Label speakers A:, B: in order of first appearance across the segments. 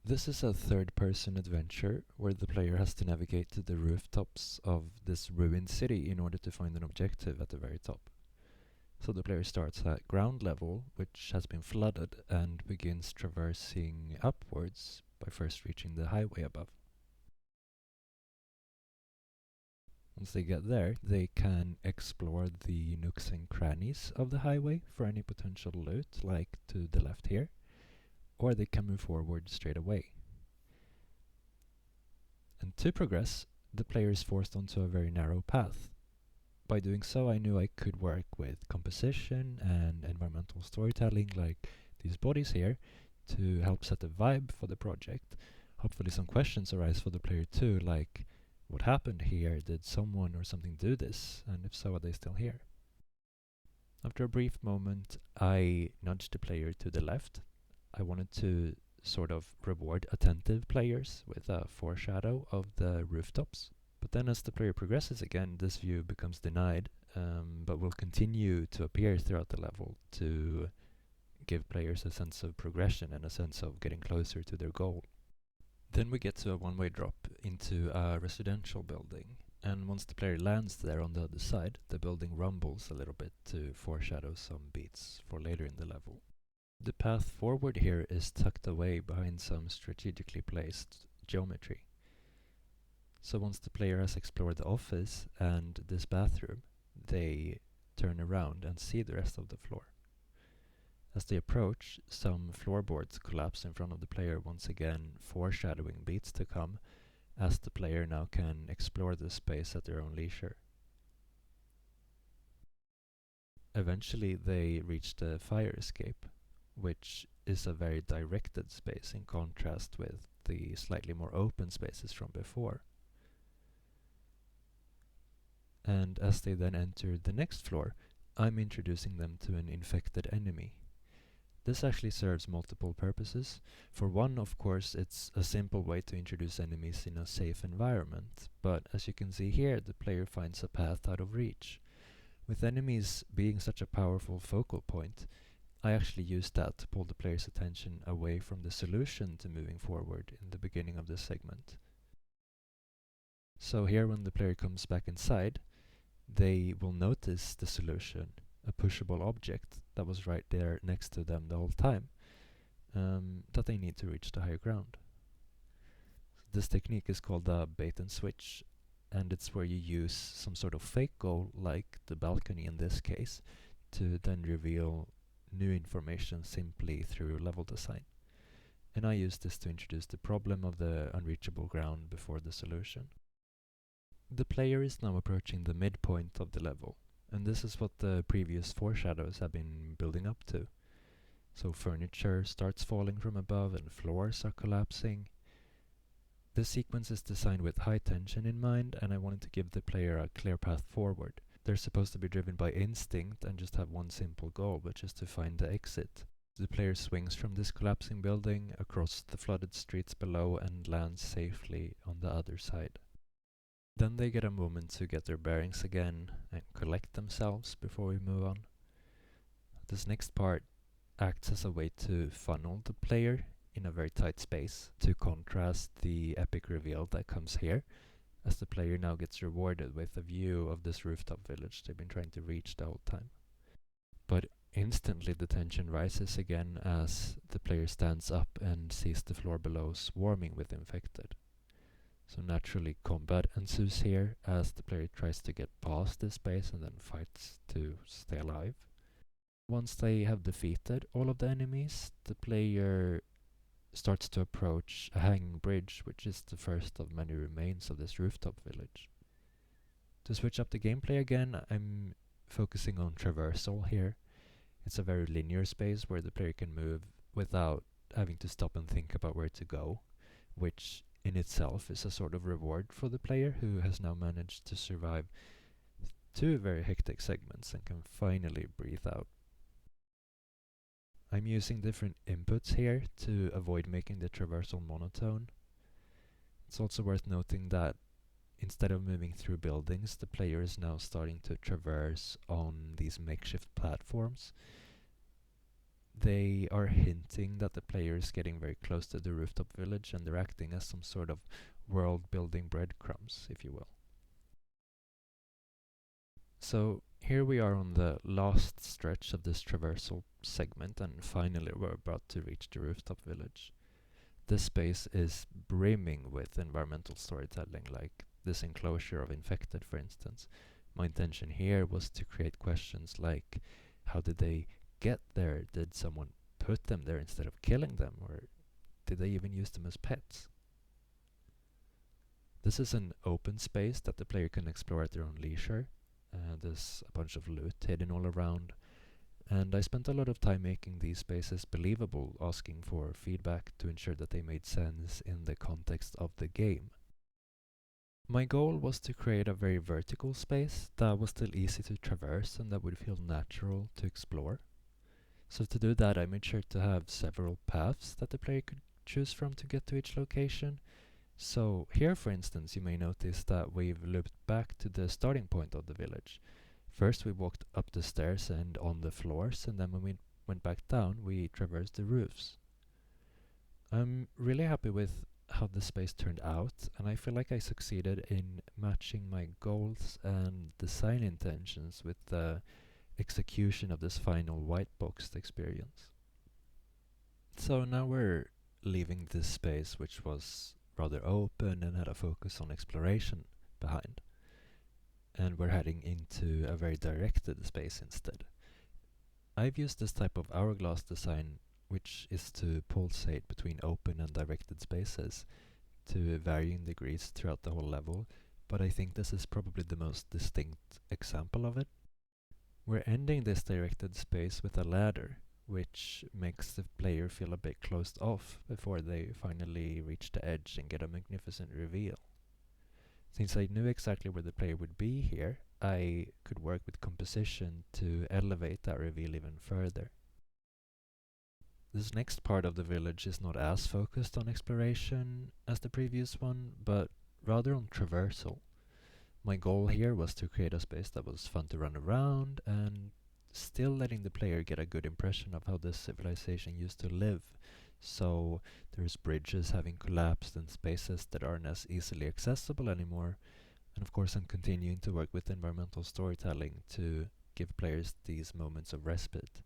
A: This is a third-person adventure where the player has to navigate to the rooftops of this ruined city in order to find an objective at the very top. So the player starts at ground level, which has been flooded, and begins traversing upwards by first reaching the highway above. Once they get there, they can explore the nooks and crannies of the highway for any potential loot, like to the left here, or they can move forward straight away. And to progress, the player is forced onto a very narrow path. By doing so, I knew I could work with composition and environmental storytelling, like these bodies here, to help set the vibe for the project. Hopefully some questions arise for the player too, like what happened here? Did someone or something do this? And if so, are they still here? After a brief moment, I nudged the player to the left. I wanted to sort of reward attentive players with a foreshadow of the rooftops. But then as the player progresses again, this view becomes denied, but will continue to appear throughout the level to give players a sense of progression and a sense of getting closer to their goal. Then we get to a one-way drop into a residential building, and once the player lands there on the other side, the building rumbles a little bit to foreshadow some beats for later in the level. The path forward here is tucked away behind some strategically placed geometry. So once the player has explored the office and this bathroom, they turn around and see the rest of the floor. As they approach, some floorboards collapse in front of the player, once again foreshadowing beats to come, as the player now can explore the space at their own leisure. Eventually they reach the fire escape, which is a very directed space in contrast with the slightly more open spaces from before. And as they then enter the next floor, I'm introducing them to an infected enemy. This actually serves multiple purposes. For one, of course, it's a simple way to introduce enemies in a safe environment, but as you can see here, the player finds a path out of reach. With enemies being such a powerful focal point, I actually used that to pull the player's attention away from the solution to moving forward in the beginning of this segment. So here, when the player comes back inside, they will notice the solution, a pushable object that was right there next to them the whole time, that they need to reach the higher ground. This technique is called the bait and switch, and it's where you use some sort of fake goal, like the balcony in this case, to then reveal new information simply through level design. And I use this to introduce the problem of the unreachable ground before the solution. The player is now approaching the midpoint of the level, and this is what the previous foreshadows have been building up to. So furniture starts falling from above and floors are collapsing. This sequence is designed with high tension in mind, and I wanted to give the player a clear path forward. They're supposed to be driven by instinct and just have one simple goal, which is to find the exit. The player swings from this collapsing building across the flooded streets below and lands safely on the other side. Then they get a moment to get their bearings again and collect themselves before we move on. This next part acts as a way to funnel the player in a very tight space to contrast the epic reveal that comes here, as the player now gets rewarded with a view of this rooftop village they've been trying to reach the whole time. But instantly the tension rises again as the player stands up and sees the floor below swarming with infected. So naturally combat ensues here as the player tries to get past this space and then fights to stay alive. Once they have defeated all of the enemies, the player starts to approach a hanging bridge, which is the first of many remains of this rooftop village. To switch up the gameplay again, I'm focusing on traversal here. It's a very linear space where the player can move without having to stop and think about where to go, which in itself is a sort of reward for the player who has now managed to survive two very hectic segments and can finally breathe out. I'm using different inputs here to avoid making the traversal monotone. It's also worth noting that instead of moving through buildings, the player is now starting to traverse on these makeshift platforms. they are hinting that the player is getting very close to the rooftop village, and they're acting as some sort of world-building breadcrumbs, if you will. So here we are on the last stretch of this traversal segment, and finally we're about to reach the rooftop village. This space is brimming with environmental storytelling, like this enclosure of infected, for instance. My intention here was to create questions like, how did they get there? Did someone put them there instead of killing them, or did they even use them as pets? This is an open space that the player can explore at their own leisure. There's a bunch of loot hidden all around, and I spent a lot of time making these spaces believable, asking for feedback to ensure that they made sense in the context of the game. My goal was to create a very vertical space that was still easy to traverse and that would feel natural to explore. So to do that, I made sure to have several paths that the player could choose from to get to each location. So here, for instance, you may notice that we've looped back to the starting point of the village. First we walked up the stairs and on the floors, and then when we went back down, we traversed the roofs. I'm really happy with how the space turned out, and I feel like I succeeded in matching my goals and design intentions with the execution of this final white boxed experience. So now we're leaving this space, which was rather open and had a focus on exploration behind, and we're heading into a very directed space instead. I've used this type of hourglass design, which is to pulsate between open and directed spaces to varying degrees throughout the whole level, but I think this is probably the most distinct example of it. We're ending this directed space with a ladder, which makes the player feel a bit closed off before they finally reach the edge and get a magnificent reveal. Since I knew exactly where the player would be here, I could work with composition to elevate that reveal even further. This next part of the village is not as focused on exploration as the previous one, but rather on traversal. My goal here was to create a space that was fun to run around and still letting the player get a good impression of how this civilization used to live. So there's bridges having collapsed and spaces that aren't as easily accessible anymore. And of course I'm continuing to work with environmental storytelling to give players these moments of respite.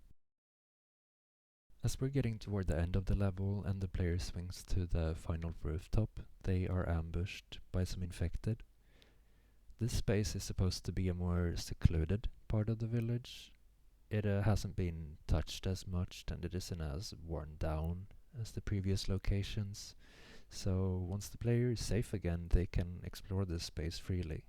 A: As we're getting toward the end of the level and the player swings to the final rooftop, they are ambushed by some infected. This space is supposed to be a more secluded part of the village. It hasn't been touched as much, and it isn't as worn down as the previous locations. So once the player is safe again, they can explore this space freely.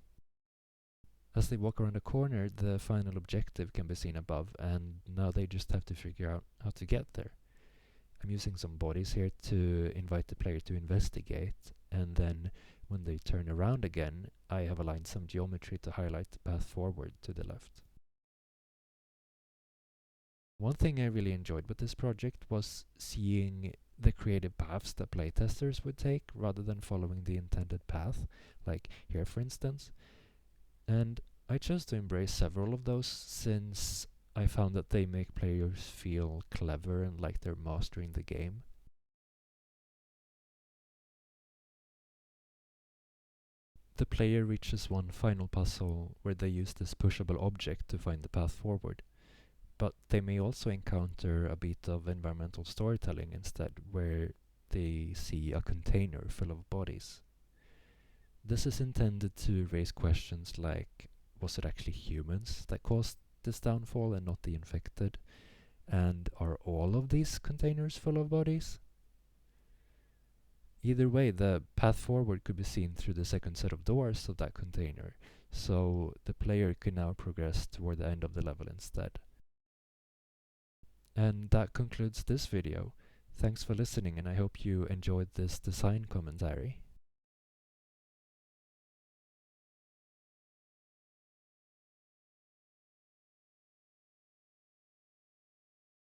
A: As they walk around a corner, the final objective can be seen above, and now they just have to figure out how to get there. I'm using some bodies here to invite the player to investigate, and then when they turn around again, I have aligned some geometry to highlight the path forward to the left. One thing I really enjoyed with this project was seeing the creative paths that playtesters would take rather than following the intended path, like here for instance. And I chose to embrace several of those since I found that they make players feel clever and like they're mastering the game. The player reaches one final puzzle where they use this pushable object to find the path forward. But they may also encounter a bit of environmental storytelling instead, where they see a container full of bodies. This is intended to raise questions like, was it actually humans that caused this downfall and not the infected? And are all of these containers full of bodies? Either way, the path forward could be seen through the second set of doors of that container, so the player can now progress toward the end of the level instead. And that concludes this video. Thanks for listening, and I hope you enjoyed this design commentary.